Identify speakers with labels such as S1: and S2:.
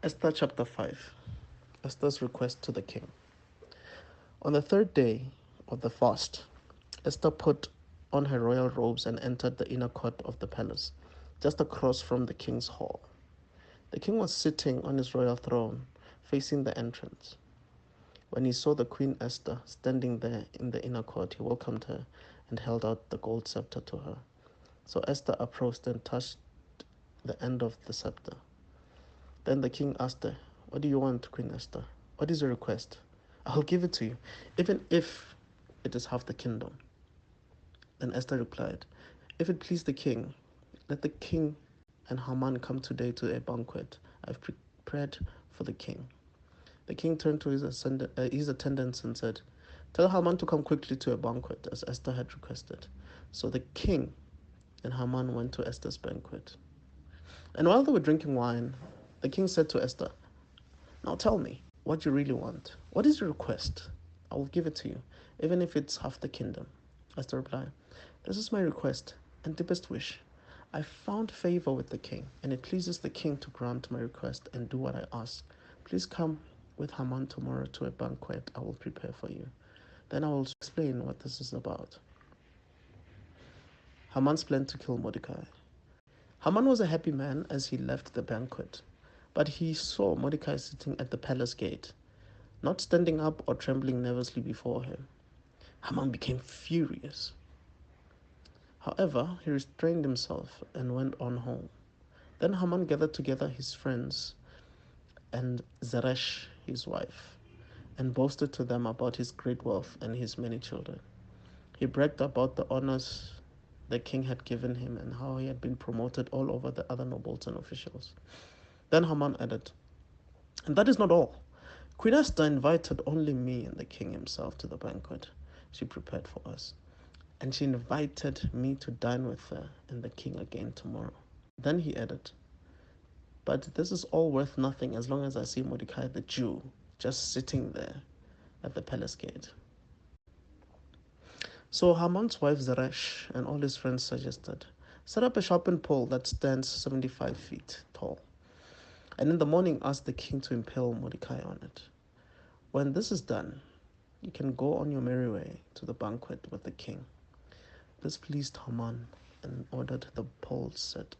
S1: Esther chapter 5. Esther's request to the king. On the third day of the fast, Esther put on her royal robes and entered the inner court of the palace, just across from the king's hall. The king was sitting on his royal throne, facing the entrance. When he saw the Queen Esther standing there in the inner court, he welcomed her and held out the gold scepter to her. So Esther approached and touched the end of the scepter. Then the king asked her, "What do you want, Queen Esther? What is your request? I'll give it to you, even if it is half the kingdom." Then Esther replied, "If it please the king, let the king and Haman come today to a banquet I've prepared for the king." The king turned to his attendants and said, "Tell Haman to come quickly to a banquet, as Esther had requested." So the king and Haman went to Esther's banquet. And while they were drinking wine, the king said to Esther, "Now tell me what you really want. What is your request? I will give it to you, even if it's half the kingdom." Esther replied, "This is my request and deepest wish. I found favor with the king, and it pleases the king to grant my request and do what I ask. Please come with Haman tomorrow to a banquet I will prepare for you. Then I will explain what this is about." Haman's plan to kill Mordecai. Haman was a happy man as he left the banquet, but he saw Mordecai sitting at the palace gate, not standing up or trembling nervously before him. Haman became furious. However, he restrained himself and went on home. Then Haman gathered together his friends and Zeresh, his wife, and boasted to them about his great wealth and his many children. He bragged about the honors the king had given him and how he had been promoted all over the other nobles and officials. Then Haman added, "And that is not all. Queen Esther invited only me and the king himself to the banquet she prepared for us, and she invited me to dine with her and the king again tomorrow." Then he added, "But this is all worth nothing as long as I see Mordecai the Jew just sitting there at the palace gate." So Haman's wife Zeresh and all his friends suggested, "Set up a sharpened pole that stands 75 feet tall, and in the morning ask the king to impale Mordecai on it. When this is done, you can go on your merry way to the banquet with the king." This pleased Haman and ordered the pole set